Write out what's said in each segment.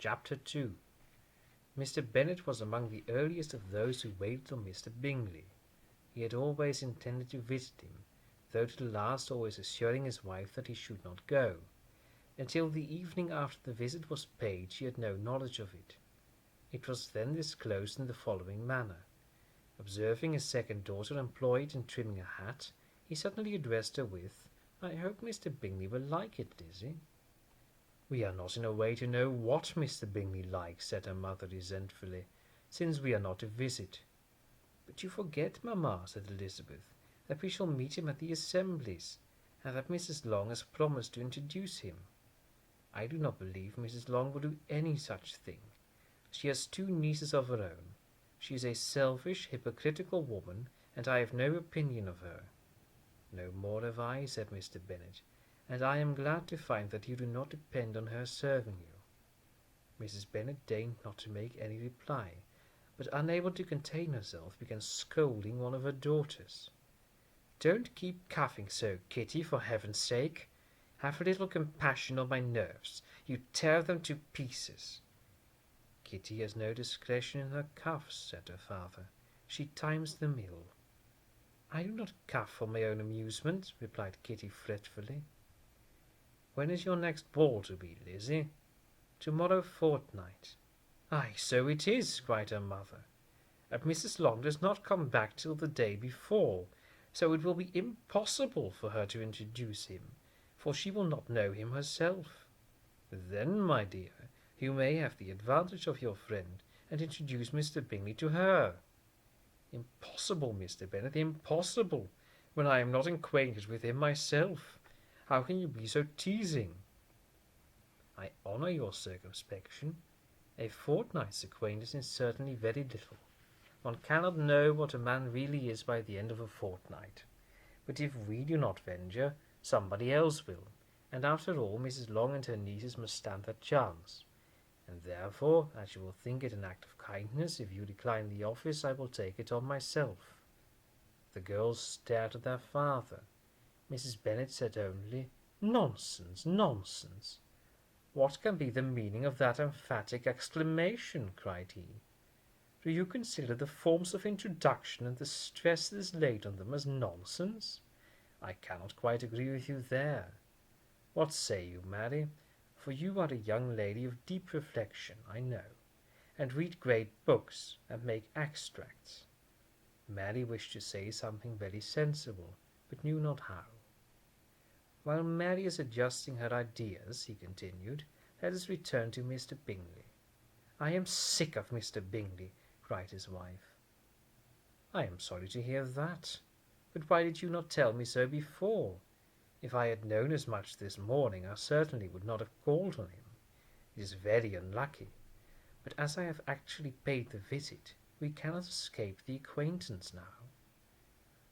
Chapter 2. Mr. Bennet was among the earliest of those who waited on Mr. Bingley. He had always intended to visit him, though to the last always assuring his wife that he should not go. Until the evening after the visit was paid she had no knowledge of it. It was then disclosed in the following manner. Observing his second daughter employed in trimming a hat, he suddenly addressed her with, "I hope Mr. Bingley will like it, Lizzie." "We are not in a way to know what Mr. Bingley likes," said her mother resentfully, "since we are not to visit." "But you forget, mamma," said Elizabeth, "that we shall meet him at the assemblies, and that Mrs. Long has promised to introduce him." "I do not believe Mrs. Long will do any such thing. She has two nieces of her own. She is a selfish, hypocritical woman, and I have no opinion of her." "No more have I," said Mr. Bennet, "and I am glad to find that you do not depend on her serving you." Mrs. Bennet deigned not to make any reply, but unable to contain herself, began scolding one of her daughters. "Don't keep coughing so, Kitty, for heaven's sake. Have a little compassion on my nerves. You tear them to pieces." "Kitty has no discretion in her cuffs," said her father. "She times them ill." "I do not cough for my own amusement," replied Kitty fretfully. "When is your next ball to be, Lizzie?" "To-morrow fortnight." "Ay, so it is," cried her mother. "And Mrs. Long does not come back till the day before, so it will be impossible for her to introduce him, for she will not know him herself. Then, my dear, you may have the advantage of your friend, and introduce Mr. Bingley to her." "Impossible, Mr. Bennet, impossible, when I am not acquainted with him myself. How can you be so teasing?" "I honour your circumspection. A fortnight's acquaintance is certainly very little. One cannot know what a man really is by the end of a fortnight. But if we do not venture, somebody else will, and after all Mrs. Long and her nieces must stand that chance. And therefore, as you will think it an act of kindness if you decline the office, I will take it on myself." The girls stared at their father. Mrs. Bennet said only, "Nonsense, nonsense." "What can be the meaning of that emphatic exclamation?" cried he. "Do you consider the forms of introduction and the stress that is laid on them as nonsense? I cannot quite agree with you there. What say you, Mary? For you are a young lady of deep reflection, I know, and read great books, and make extracts." Mary wished to say something very sensible, but knew not how. "While Mary is adjusting her ideas," he continued, "let us return to Mr. Bingley." "I am sick of Mr. Bingley," cried his wife. "I am sorry to hear that. But why did you not tell me so before? If I had known as much this morning, I certainly would not have called on him. It is very unlucky, but as I have actually paid the visit, we cannot escape the acquaintance now."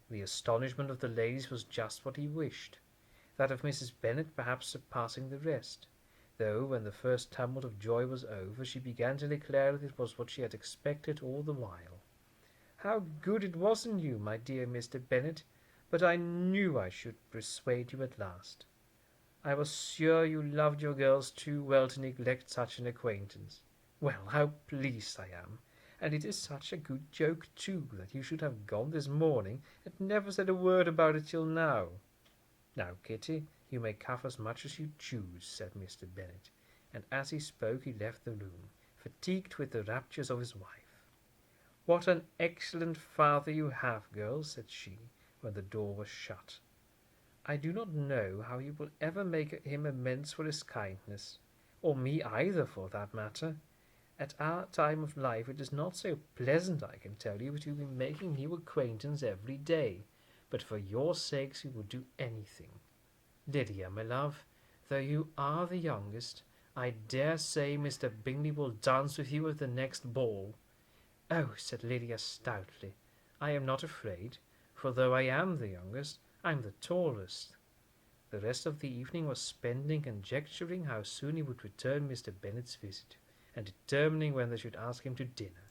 The astonishment of the ladies was just what he wished, that of Mrs. Bennet perhaps surpassing the rest, though when the first tumult of joy was over, she began to declare that it was what she had expected all the while. "How good it was in you, my dear Mr. Bennet! But I knew I should persuade you at last. I was sure you loved your girls too well to neglect such an acquaintance. Well, how pleased I am! And it is such a good joke, too, that you should have gone this morning and never said a word about it till now." "Now, Kitty, you may cough as much as you choose," said Mr. Bennet, and as he spoke he left the room, fatigued with the raptures of his wife. "What an excellent father you have, girls," said she, when the door was shut. "I do not know how you will ever make him amends for his kindness, or me either, for that matter. At our time of life it is not so pleasant, I can tell you, to be making new acquaintance every day, but for your sakes we will do anything. Lydia, my love, though you are the youngest, I dare say Mr. Bingley will dance with you at the next ball." "Oh," said Lydia stoutly, "I am not afraid, for though I am the youngest, I am the tallest." The rest of the evening was spent in conjecturing how soon he would return Mr. Bennet's visit, and determining when they should ask him to dinner.